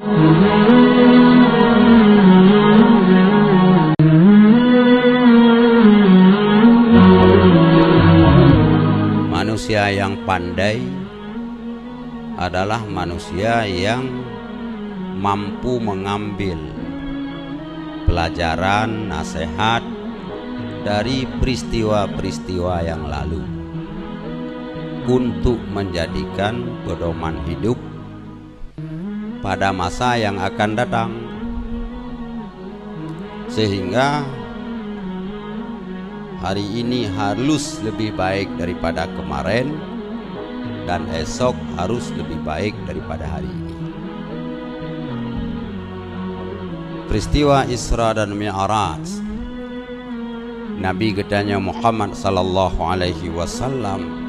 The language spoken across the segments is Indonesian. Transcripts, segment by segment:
Manusia yang pandai adalah manusia yang mampu mengambil pelajaran, nasihat dari peristiwa-peristiwa yang lalu untuk menjadikan pedoman hidup pada masa yang akan datang, sehingga hari ini harus lebih baik daripada kemarin dan esok harus lebih baik daripada hari ini. Peristiwa Isra dan Mi'raj, Nabi gedanya Muhammad sallallahu alaihi wasallam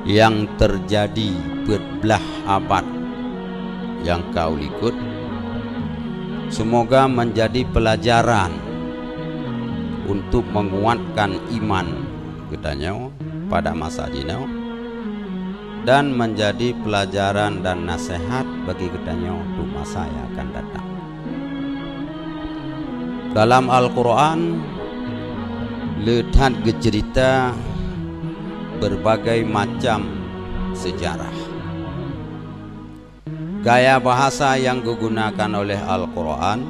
yang terjadi berbelah abad yang kau ikut, semoga menjadi pelajaran untuk menguatkan iman gedanya pada masa dino, dan menjadi pelajaran dan nasihat bagi gedanya untuk masa yang akan datang. Dalam Al-Quran lihat cerita berbagai macam sejarah. Gaya bahasa yang digunakan oleh Al-Quran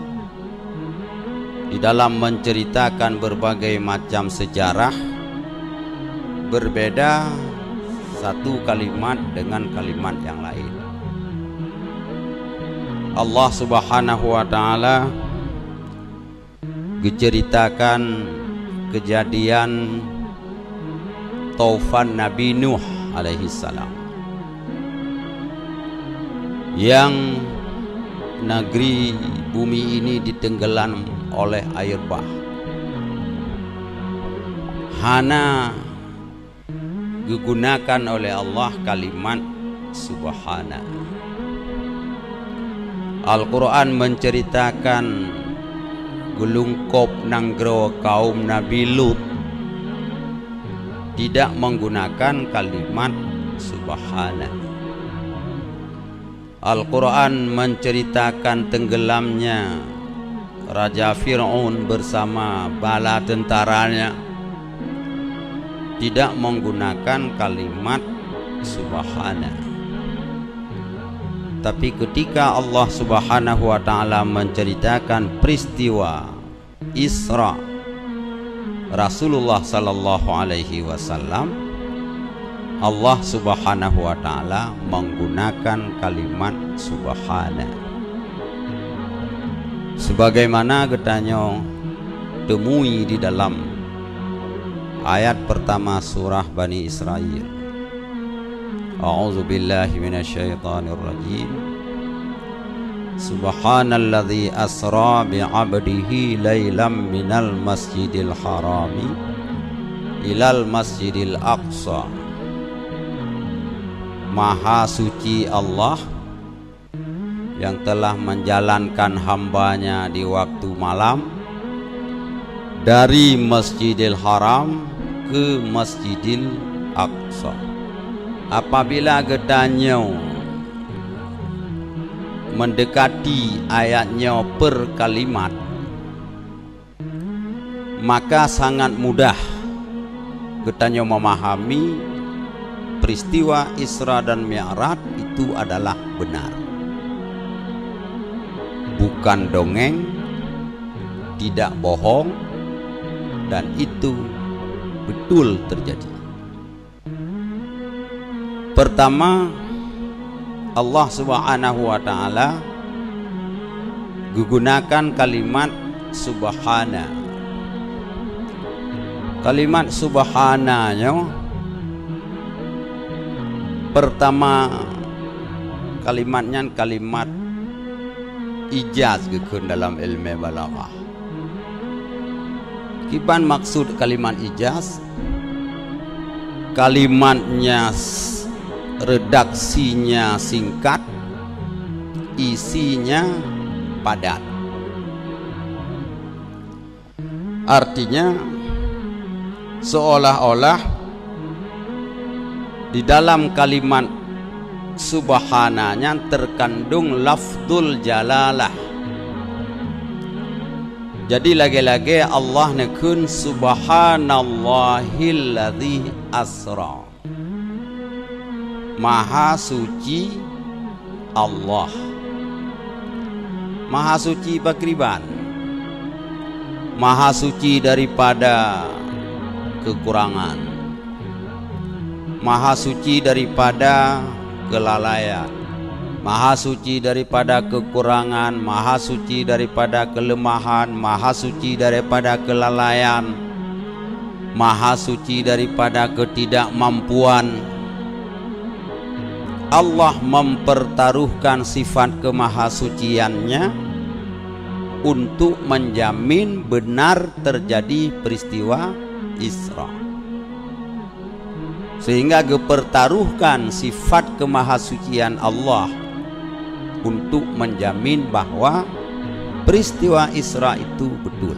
di dalam menceritakan berbagai macam sejarah berbeda satu kalimat dengan kalimat yang lain. Allah Subhanahu wa ta'ala menceritakan kejadian taufan Nabi Nuh alaihi salam yang negeri bumi ini ditenggelam oleh air bah. Hana digunakan oleh Allah kalimat subhana. Al-Quran menceritakan gelungkop nanggro kaum Nabi Lut tidak menggunakan kalimat subhana. Al-Quran menceritakan tenggelamnya Raja Fir'aun bersama bala tentaranya tidak menggunakan kalimat subhana. Tapi ketika Allah Subhanahu wa ta'ala menceritakan peristiwa Isra Rasulullah sallallahu alaihi wasallam, Allah Subhanahu wa ta'ala menggunakan kalimat subhana. Sebagaimana katanya temui di dalam ayat pertama surah Bani Israel. A'udzu billahi minasyaitonir rajim. Subhanalladzi asra bi'abdihi lailam minal masjidil harami ilal masjidil aqsa. Maha suci Allah yang telah menjalankan hambanya di waktu malam dari Masjidil Haram ke Masjidil Aqsa. Apabila gedanya mendekati ayatnya per kalimat, maka sangat mudah gedanya memahami peristiwa Isra dan Mi'raj itu adalah benar, bukan dongeng, tidak bohong, dan itu betul terjadi. Pertama, Allah Subhanahu wa ta'ala menggunakan kalimat subhana. Kalimat subhananya pertama, kalimatnya kalimat ijaz gekun dalam ilmu balaghah. Kiban maksud kalimat ijaz? Kalimatnya redaksinya singkat, isinya padat. Artinya seolah-olah di dalam kalimat subhananya terkandung lafzul jalalah. Jadi lagi-lagi Allah nekun subhanallahilladzi asra. Maha suci Allah. Maha suci bakriban. Maha suci daripada kekurangan. Maha suci daripada kelalaian. Maha suci daripada kekurangan, maha suci daripada kelemahan, maha suci daripada kelalaian, maha suci daripada ketidakmampuan. Allah mempertaruhkan sifat kemahasuciannya untuk menjamin benar terjadi peristiwa Isra. Sehingga dipertaruhkan sifat kemahasucian Allah untuk menjamin bahwa peristiwa Isra itu betul.